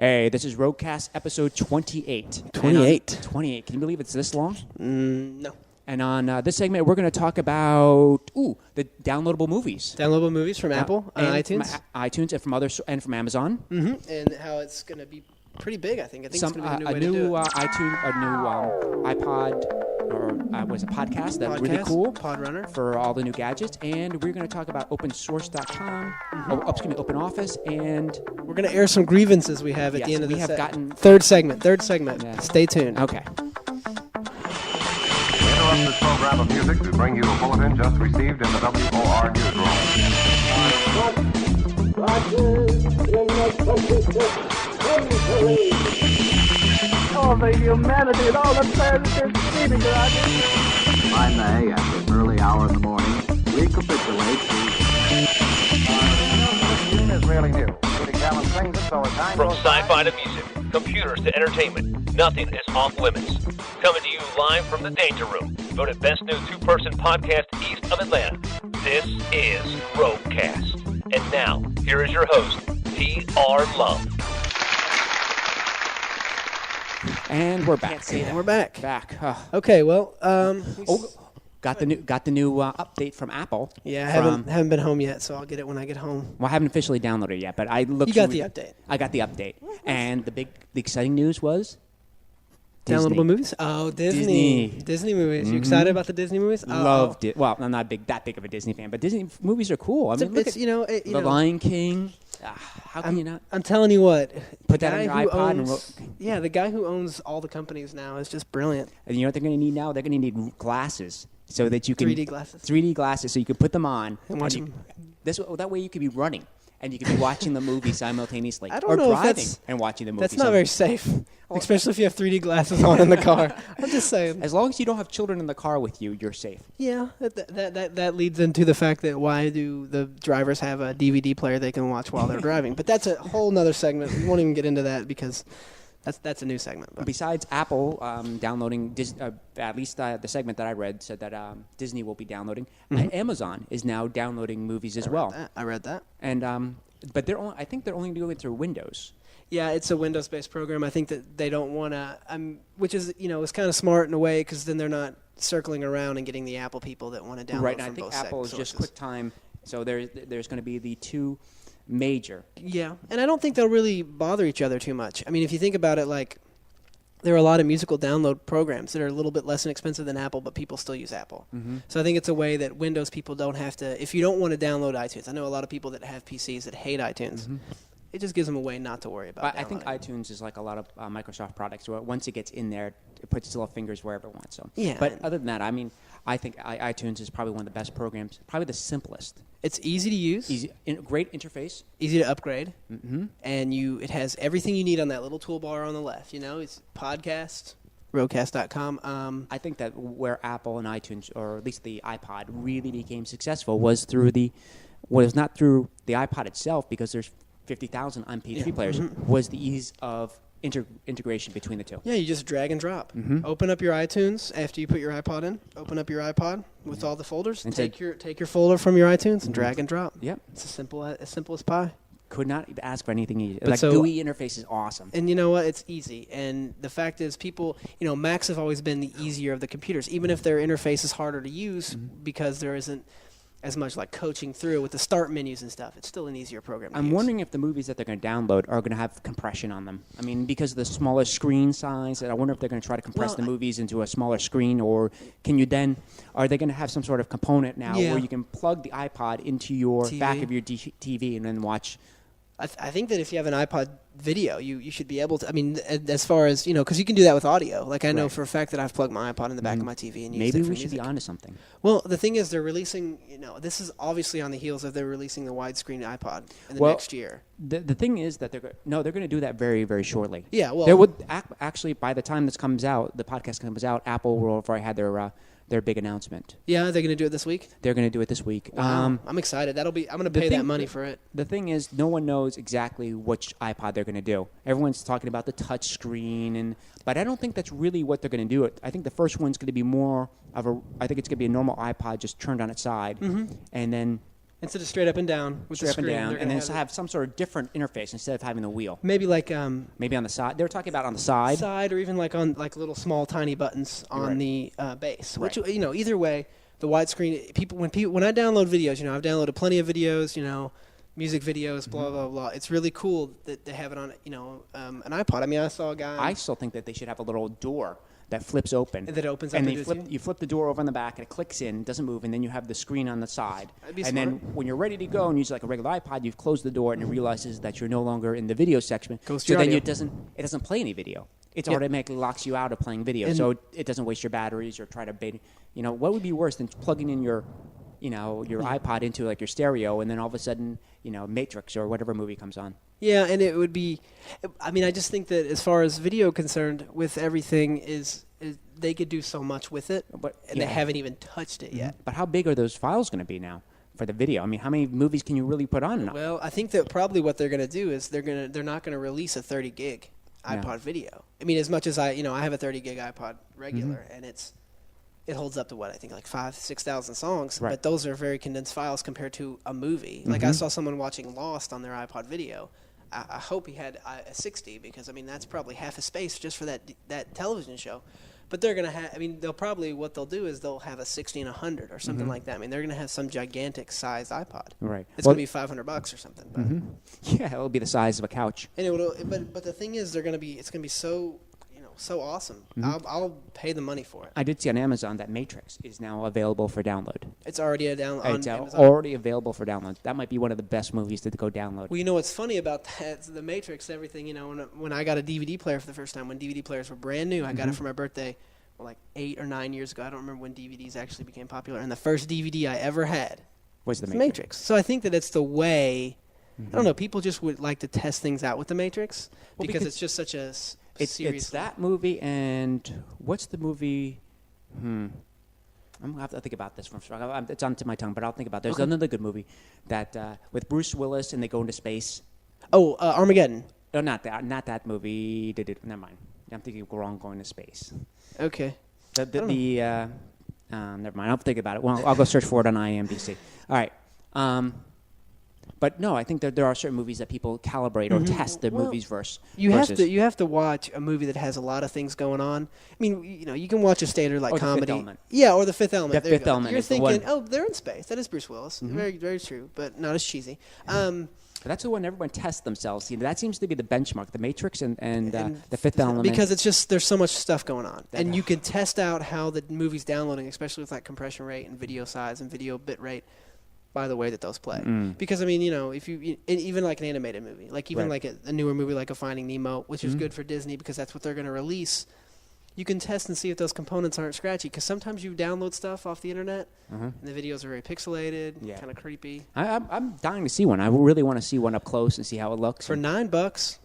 Hey, this is RogueCast episode 28. 28. 28. Can you believe it's this long? No. And on this segment, we're going to talk about the downloadable movies. Downloadable movies from Apple on iTunes. From iTunes and from and from Amazon. Mm-hmm. And how it's going to be pretty big, I think. I think it's going to be a new iPod, or was a podcast that's really cool. Pod Runner. For all the new gadgets. And we're going to talk about opensource.com, Open Office, and we're going to air some grievances we have at the end of the third segment. Yeah. Stay tuned. Okay. Interrupt this program of music to bring you a bulletin just received in the WOR newsroom. All the humanity and all the planet is screaming, Roger. I may, at this early hour in the morning, recapitulate This is really new. From sci-fi to music, computers to entertainment, nothing is off limits. Coming to you live from the Danger Room, voted best new two-person podcast east of Atlanta. This is RogueCast. And now, here is your host, T.R. Love. And we're back. We're back. Okay, well, got the new update from Apple. Yeah, I haven't been home yet, so I'll get it when I get home. Well, I haven't officially downloaded it yet, but I looked. You got the update. I got the update, and the exciting news was downloadable Disney. Movies. Oh, Disney movies. Mm-hmm. You excited about the Disney movies? Loved it. Well, I'm not that big of a Disney fan, but Disney movies are cool. I mean, look at The Lion King. How can you not? I'm telling you what. Put that on your iPod. The guy who owns all the companies now is just brilliant. And you know what they're going to need now? They're going to need glasses so that you can 3D glasses. 3D glasses, so you can put them on and watch them. That way you could be running and you could be watching the movie simultaneously. I don't know driving if that's, and watching the movie. That's not very safe, especially if you have 3D glasses on in the car. I'm just saying. As long as you don't have children in the car with you, you're safe. Yeah, that leads into the fact that why do the drivers have a DVD player they can watch while they're driving? But that's a whole nother segment. We won't even get into that because that's a new segment. But. Besides Apple downloading, at least the segment that I read said that Disney will be downloading. Amazon is now downloading movies as well. I read that. And but I think they're only doing it through Windows. Yeah, it's a Windows-based program. I think that they don't want to, which is, it's kind of smart in a way because then they're not circling around and getting the Apple people that want to download right, from I think both Apple is sources. just QuickTime, so there's going to be the two major. Yeah, and I don't think they'll really bother each other too much. I mean, if you think about it, like, there are a lot of musical download programs that are a little bit less inexpensive than Apple, but people still use Apple. Mm-hmm. So I think it's a way that Windows people don't have to, if you don't want to download iTunes, I know a lot of people that have PCs that hate iTunes. Mm-hmm. It just gives them a way not to worry about it. I think iTunes is like a lot of Microsoft products, where once it gets in there, it puts its little fingers wherever it wants. So. Yeah. But other than that, I mean, I think iTunes is probably one of the best programs, probably the simplest. It's easy to use. Great interface. Easy to upgrade. Mm-hmm. And it has everything you need on that little toolbar on the left. It's podcast, RogueCast.com. I think that where Apple and iTunes, or at least the iPod, really became successful was through was not through the iPod itself, because there's 50,000 MP3 players, was the ease of integration between the two. Yeah, you just drag and drop. Mm-hmm. Open up your iTunes after you put your iPod in. Open up your iPod with all the folders. And take your folder from your iTunes and drag and drop. Yep. It's as simple as pie. Could not ask for anything easier. But GUI interface is awesome. And you know what? It's easy. And the fact is, people, Macs have always been the easier of the computers, even if their interface is harder to use because there isn't as much like coaching through with the start menus and stuff. It's still an easier program to use. I'm wondering if the movies that they're going to download are going to have compression on them. I mean, because of the smaller screen size, I wonder if they're going to try to compress the movies into a smaller screen, or are they going to have some sort of component now where you can plug the iPod into your back of your TV and then watch? I think that if you have an iPod video, you should be able to. I mean, as far as because you can do that with audio. Like I know for a fact that I've plugged my iPod in the back of my TV and used it for Maybe we should music. be onto something. Well, the thing is, they're releasing. This is obviously on the heels of they're releasing the widescreen iPod in the next year. The thing is that they're going to do that very, very shortly. Yeah, well, there would actually, by the time this comes out, the podcast comes out, Apple will have already had their big announcement. Yeah, they're going to do it this week? They're going to do it this week. Wow. I'm excited. I'm going to pay that money for it. The thing is, no one knows exactly which iPod they're going to do. Everyone's talking about the touch screen, but I don't think that's really what they're going to do. I think the first one's going to be more of I think it's going to be a normal iPod just turned on its side, and then Instead of straight up and down with straight the up and screen, down, they're and gonna then have some sort of different interface instead of having the wheel. maybe like Maybe on the side. They were talking about on the side. or even like on like little small tiny buttons on right. the base. Right. Which either way, the widescreen when I download videos, I've downloaded plenty of videos, music videos, blah blah blah. It's really cool that they have it on an iPod. I mean, I saw a guy. I still think that they should have a little door that flips open. And that opens up. And into you flip the door over on the back, and it clicks in, doesn't move, and then you have the screen on the side. That'd be and smart. then when you're ready to go and use like a regular iPod, you've closed the door, and it realizes that you're no longer in the video section. Goes to so your then audio. it doesn't play any video. It Yeah. automatically locks you out of playing video, And- so it doesn't waste your batteries or try to bait. What would be worse than plugging in your iPod into like your stereo, and then all of a sudden, Matrix or whatever movie comes on. Yeah, and it would be. I mean, I just think that as far as video concerned, with everything is they could do so much with it, But and they haven't even touched it yet. But how big are those files going to be now for the video? I mean, how many movies can you really put on? Well, I think that probably what they're going to do is they're not going to release a 30 gig Yeah. iPod video. I mean, as much as I have a 30 gig iPod regular, and it holds up to what I think like 5,000-6,000 songs, Right. but those are very condensed files compared to a movie. Like I saw someone watching Lost on their iPod video. I hope he had a 60 because I mean that's probably half a space just for that television show. But they're gonna have. I mean, what they'll do is they'll have a 60 and 100 or something like that. I mean, they're gonna have some gigantic sized iPod. Right. It's gonna be $500 or something. But Yeah, it'll be the size of a couch. and but the thing is, it's gonna be so so awesome. I'll pay the money for it. I did see on Amazon that Matrix is now available for download. It's already on It's Amazon. already available for download. That might be one of the best movies to go download. Well, what's funny about that? The Matrix, everything. When I got a DVD player for the first time, when DVD players were brand new, I got it for my birthday, like 8 or 9 years ago. I don't remember when DVDs actually became popular. And the first DVD I ever had Was the was Matrix? So I think that it's the way. I don't know. People just would like to test things out with the Matrix because it's just such a serious. It's that movie and what's the movie? I'm gonna have to think about this. It's on my tongue, but I'll think about it. There's another good movie that with Bruce Willis and they go into space. Oh, Armageddon. No, not that movie. Never mind. I'm thinking wrong. Going to space. Okay. Never mind. I'll think about it. Well, I'll go search for it on IMDb. All right. But no, I think that there are certain movies that people calibrate or test the movies versus. You have to watch a movie that has a lot of things going on. I mean, you can watch a standard like Or The Fifth comedy. Element. Yeah, or The Fifth Element. The There you Fifth go. Element You're is the thinking, one. oh, they're in space. That is Bruce Willis. Very, very true, but not as cheesy. That's the one everyone tests themselves. That seems to be the benchmark. The Matrix and The Fifth Element. Because it's just there's so much stuff going on, and you can test out how the movie's downloading, especially with like compression rate and video size and video bit rate. By the way that those play, because I mean, if you even like an animated movie, like even like a newer movie like a Finding Nemo, which is good for Disney because that's what they're going to release. You can test and see if those components aren't scratchy because sometimes you download stuff off the internet and the videos are very pixelated, kind of creepy. I'm dying to see one. I really want to see one up close and see how it looks. For $9,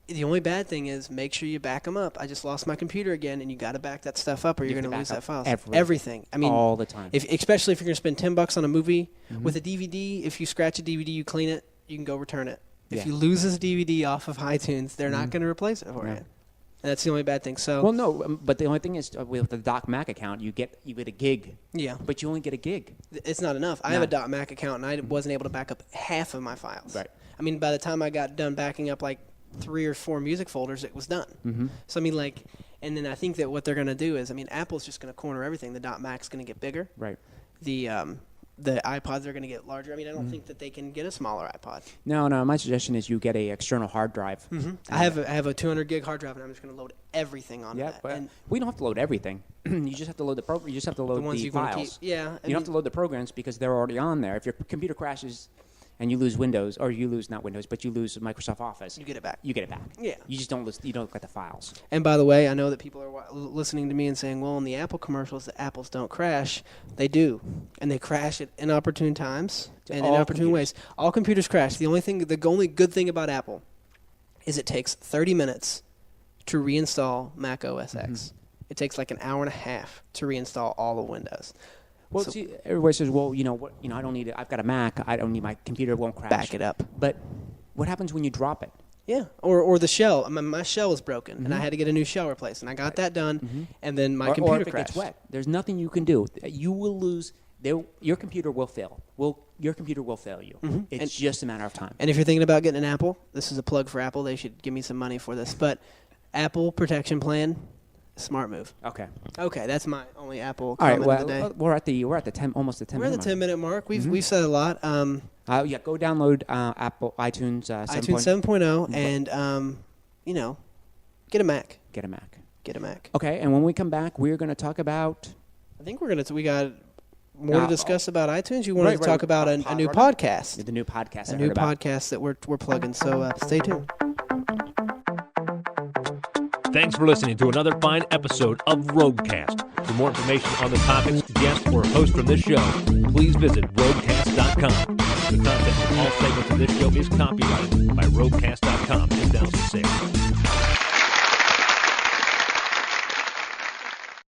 the only bad thing is make sure you back them up. I just lost my computer again, and you got to back that stuff up, or you're going to lose that file. Everything. I mean, all the time. Especially if you're going to spend $10 on a movie with a DVD. If you scratch a DVD, you clean it, you can go return it. If you lose this DVD off of iTunes, they're not going to replace it for you. And that's the only bad thing. So well, no, but the only thing is with the Doc Mac account, you get a gig. Yeah, but you only get a gig. It's not enough. I have a .Mac account, and I wasn't able to back up half of my files. Right. I mean, by the time I got done backing up like 3 or 4 music folders, it was done. So I mean, and then I think that what they're going to do is, I mean, Apple's just going to corner everything. The .Mac's going to get bigger. Right. The iPods are going to get larger. I mean, I don't think that they can get a smaller iPod. No. My suggestion is you get a external hard drive. I have a 200 gig hard drive, and I'm just going to load everything on that. But And we don't have to load everything. You just have to load the program. You just have to load the ones the you want to files. keep. Yeah. You don't have to load the programs because they're already on there. If your computer crashes and you lose Windows, or you lose not Windows, but you lose Microsoft Office, You get it back. You get it back. Yeah. You just don't lose. You don't get the files. And by the way, I know that people are listening to me and saying, well, in the Apple commercials, the Apples don't crash. They do. And they crash at inopportune times and in inopportune ways. All computers crash. The only good thing about Apple is it takes 30 minutes to reinstall Mac OS X. It takes like an hour and a half to reinstall all of Windows. Well, see, everybody says, well, I don't need it. I've got a Mac. I don't need my computer. Won't crash. Back it up. But what happens when you drop it? Yeah, or the shell. I mean, my shell was broken, and I had to get a new shell replaced, and I got that done, and then my computer or if crashed. it gets wet. There's nothing you can do. You will lose your computer will fail. Your computer will fail you. Mm-hmm. It's just a matter of time. And if you're thinking about getting an Apple, this is a plug for Apple. They should give me some money for this. But Apple protection plan, smart move. Okay. Okay, that's my only Apple All comment right. of the day. We're at the 10 almost the 10 We're at minute the 10-minute mark. We've said a lot. Yeah, go download Apple iTunes 7. iTunes 7.0 and get a Mac. Get a Mac. Get a Mac. Okay, and when we come back, we're going to talk about. I think we got more to discuss about iTunes. You wanted to talk about a new podcast. The new podcast. A new podcast that we're plugging. So stay tuned. Thanks for listening to another fine episode of RogueCast. For more information on the topics, guests, or host from this show, please visit RogueCast.com. The content of all segments of this show is copyrighted by RogueCast.com 2006.